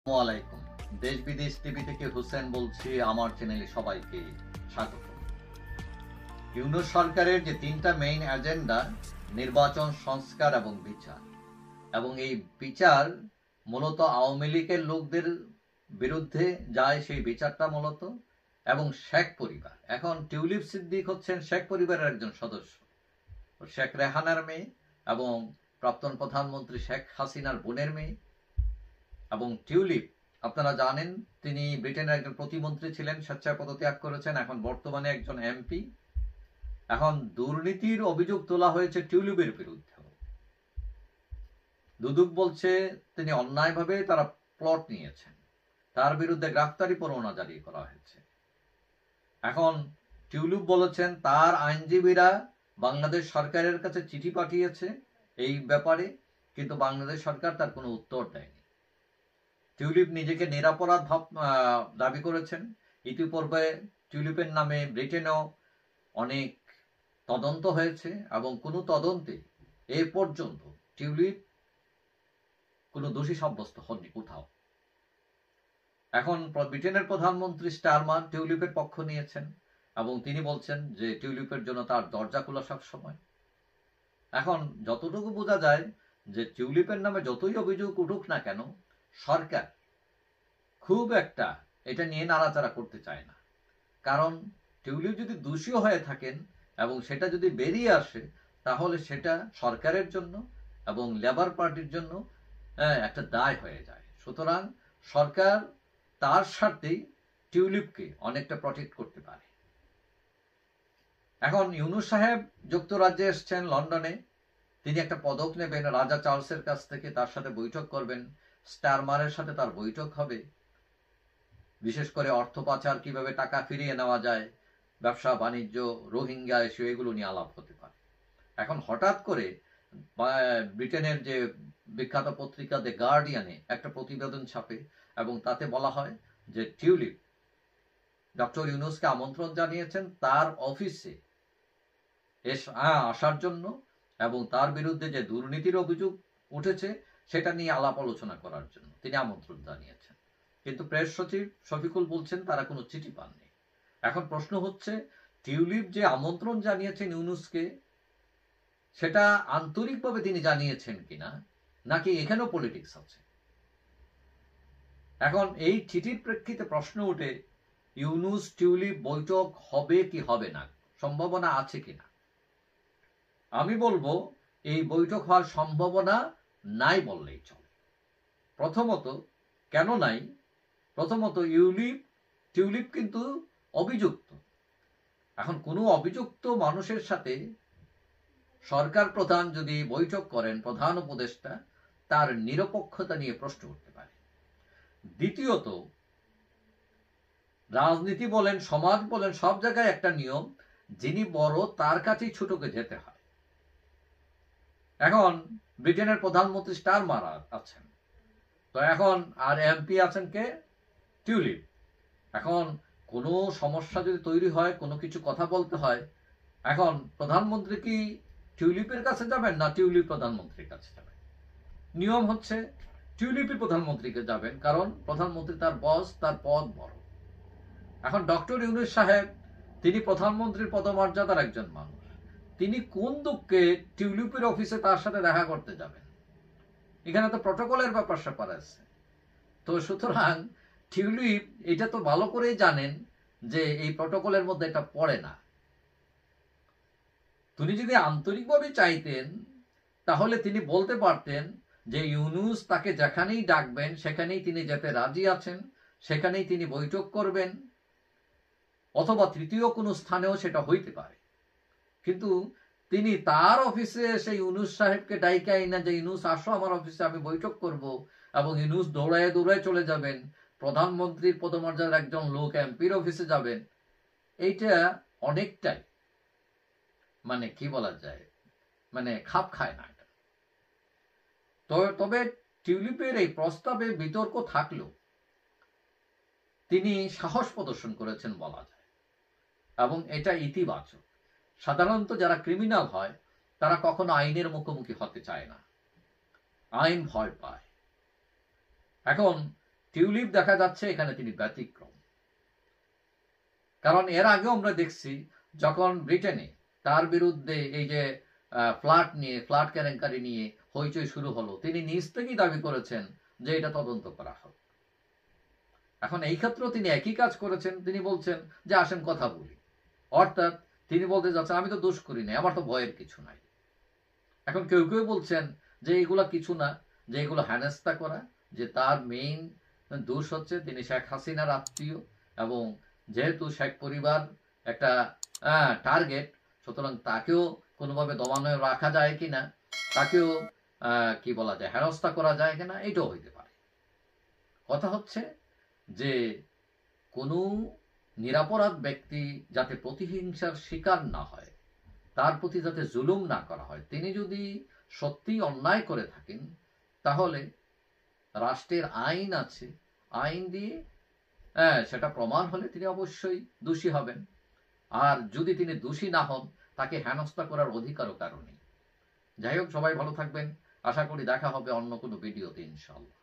আসসালামাইকুম। দেশ বিদেশ টিভি থেকে হুসেন বলছি। আমার চ্যানেলে সবাইকে স্বাগত। ইউনূস সরকারের যে তিনটা মেইন এজেন্ডা, নির্বাচন, সংস্কার এবং বিচার, এবং এই বিচার মূলত আওয়ামী লীগের লোকদের বিরুদ্ধে যায়, সেই বিচারটা মূলত, এবং শেখ পরিবার। এখন টিউলিপ সিদ্দিক হচ্ছেন শেখ পরিবারের একজন সদস্য, শেখ রেহানার মেয়ে এবং প্রাক্তন প্রধানমন্ত্রী শেখ হাসিনার বোনের মেয়ে। এবং টিউলিপ আপনারা জানেন, তিনি ব্রিটেনের একজন প্রতিমন্ত্রী ছিলেন, স্বেচ্ছায় পদত্যাগ করেছেন, এখন বর্তমানে একজন এমপি। এখন দুর্নীতির অভিযোগ তোলা হয়েছে টিউলিপের বিরুদ্ধে। দুদক বলছে তিনি অন্যায়ভাবে তারা প্লট নিয়েছেন, তার বিরুদ্ধে গ্রেফতারি পরোয়ানা জারি করা হয়েছে। এখন টিউলিপ বলেছেন তার আইনজীবীরা বাংলাদেশ সরকারের কাছে চিঠি পাঠিয়েছে এই ব্যাপারে, কিন্তু বাংলাদেশ সরকার তার কোনো উত্তর দেয়নি। টিউলিপ নিজেকে নিরাপরাধ দাবি করেছেন। ইতিপূর্বে টিউলিপের নামে ব্রিটেনেও অনেক তদন্ত হয়েছে এবং কোনো তদন্তে এ পর্যন্ত টিউলিপ কোনো দোষী সাব্যস্ত হননি কোথাও। এখন ব্রিটেনের প্রধানমন্ত্রী স্টারমার টিউলিপের পক্ষ নিয়েছেন এবং তিনি বলছেন যে টিউলিপের জন্য তার দরজা খোলা সব সময়। এখন যতটুকু বোঝা যায় যে টিউলিপের নামে যতই অভিযোগ উঠুক না কেন, সরকার খুব একটা এটা নিয়ে নাড়াচাড়া করতে চায় না। কারণ টিউলিপ যদি দোষী হয়ে থাকেন এবং সেটা যদি বেরিয়ে আসে, তাহলে সেটা সরকারের জন্য এবং লেবার পার্টির জন্য একটা দায় হয়ে যায়। সুতরাং সরকার তার স্বার্থেই টিউলিপকে অনেকটা প্রটেক্ট করতে পারে। এখন ইউনূস সাহেব যুক্তরাজ্যে এসছেন, লন্ডনে। তিনি একটা পদক নেবেন রাজা চার্লসের কাছ থেকে, তার সাথে বৈঠক করবেন, স্টারমারের সাথে তার বৈঠক হবে। বিশেষ করে অর্থ পাচার, কিভাবে টাকা ফিরিয়ে নেওয়া যায়, ব্যবসা বাণিজ্য, রোহিঙ্গা ইস্যু, এগুলো নিয়ে আলাপ হতে পারে। এখন হঠাৎ করে ব্রিটেনের যে বিখ্যাত পত্রিকা দ্য গার্ডিয়ানে একটা প্রতিবেদন ছাপে এবং তাতে বলা হয় যে টিউলিপ ডক্টর ইউনূসকে আমন্ত্রণ জানিয়েছেন তার অফিসে আসার জন্য এবং তার বিরুদ্ধে যে দুর্নীতির অভিযোগ উঠেছে সেটা নিয়ে আলাপ আলোচনা করার জন্য তিনি আমন্ত্রণ জানিয়েছেন। কিন্তু প্রেস সচিব শফিকুল বলছেন তারা কোনো চিঠি পাননি। এখন প্রশ্ন হচ্ছে, টিউলিপ যে আমন্ত্রণ জানিয়েছেন ইউনূসকে, সেটা আন্তরিকভাবে তিনি জানিয়েছেন কিনা, নাকি এখানেও পলিটিক্স আছে? এখন এই চিঠির প্রেক্ষিতে প্রশ্ন ওঠে, ইউনূস টিউলিপ বৈঠক হবে কি হবে না, সম্ভাবনা আছে কিনা? আমি বলবো এই বৈঠক হওয়ার সম্ভাবনা নাই বললেই চলে। প্রথমত, কেন নাই? প্রথমত, টিউলিপ কিন্তু অভিযুক্ত। এখন কোনো অভিযুক্ত মানুষের সাথে সরকার প্রধান যদি বৈঠক করেন, প্রধান উপদেষ্টা, তার নিরপেক্ষতা নিয়ে প্রশ্ন উঠতে পারে। দ্বিতীয়ত, রাজনীতি বলেন, সমাজ বলেন, সব জায়গায় একটা নিয়ম, যিনি বড় তার কাছেই ছোটকে যেতে হয়। এখন ব্রিটেনের প্রধানমন্ত্রী স্টারমার আছেন, তো এখন আর এমপি আছেন কে? টিউলিপ। এখন কোনো সমস্যা যদি তৈরি হয়, কোনো কিছু কথা বলতে হয়, এখন প্রধানমন্ত্রী কি টিউলিপের কাছে যাবেন না টিউলিপ প্রধানমন্ত্রীর কাছে যাবেন? নিয়ম হচ্ছে টিউলিপই প্রধানমন্ত্রীকে যাবেন, কারণ প্রধানমন্ত্রী তার বস, তার পদ বড়। এখন ডক্টর ইউনূস সাহেব তিনি প্রধানমন্ত্রীর পদমর্যাদার একজন মানুষ, তিনি কোন দুঃখে টিউলিপের অফিসে তার সাথে দেখা করতে যাবেন? এখানে তো প্রটোকলের ব্যাপার স্যাপার আছে। তো সুতরাং টিউলিপ এটা তো ভালো করেই জানেন যে এই প্রটোকলের মধ্যে এটা পড়ে না। তিনি যদি আন্তরিকভাবে চাইতেন তাহলে তিনি বলতে পারতেন যে ইউনূস তাকে যেখানেই ডাকবেন সেখানেই তিনি যেতে রাজি আছেন, সেখানেই তিনি বৈঠক করবেন, অথবা তৃতীয় কোনো স্থানেও সেটা হইতে পারে। কিন্তু তিনি তার অফিসে এসে ইউনূস সাহেবকে ডাইকে আইনা যে ইউনূস আসো আমার অফিসে, আমি বৈঠক করব, এবং ইউনূস দৌড়ায় দৌড়ায় চলে যাবেন, প্রধানমন্ত্রীর পদমর্যাদার একজন লোক এমপির অফিসে যাবেন, এইটা অনেকটাই মানে কি বলা যায়, মানে খাপ খায় না এটা। তবে টিউলিপের এই প্রস্তাবে বিতর্ক থাকলেও তিনি সাহস প্রদর্শন করেছেন বলা যায়, এবং এটা ইতিবাচক। সাধারণত যারা ক্রিমিনাল হয় তারা কখনো আইনের মুখোমুখি হতে চায় না, আইন ভয় পায়। এখন টিউলিপ দেখা যাচ্ছে এখানে তিনি ব্যতিক্রম। কারণ এর আগেও আমরা দেখছি যখন ব্রিটেনে তার বিরুদ্ধে এই যে ফ্ল্যাট কেলেঙ্কারি নিয়ে হইচই শুরু হলো, তিনি নিজ থেকেই দাবি করেছেন যে এটা তদন্ত করা হোক। এখন এই ক্ষেত্রেও তিনি একই কাজ করেছেন, তিনি বলছেন যে আসেন কথা বলি। অর্থাৎ তিনি বলতে যাচ্ছেন আমি তো দোষ করি নাই, আমার তো ভয়ের কিছু নাই। এখন কেউ কেউ বলছেন যে এগুলা কিছু না, যে এগুলো হেনস্থা করা, যে তার মেইন দোষ হচ্ছে তিনি শেখ হাসিনার আত্মীয় এবং যেহেতু শেখ পরিবার একটা টার্গেট, সুতরাং তাকেও কোনোভাবে দমানো রাখা যায় কিনা, তাকেও কি বলা যায় হেনস্থা করা যায় কিনা, এটাও হইতে পারে। কথা হচ্ছে যে কোনো নিরাপরাধ ব্যক্তি যাতে প্রতিহিংসার শিকার না হয়, তার প্রতি যাতে জুলুম না করা হয়। তিনি যদি সত্যিই অন্যায় করে থাকেন তাহলে রাষ্ট্রের আইন আছে, আইন দিয়ে সেটা প্রমাণ হলে তিনি অবশ্যই দোষী হবেন। আর যদি তিনি দোষী না হন, তাকে হেনস্থা করার অধিকারও কারো নেই। যাই হোক, সবাই ভালো থাকবেন। আশা করি দেখা হবে অন্য কোনো ভিডিওতে ইনশাআল্লাহ।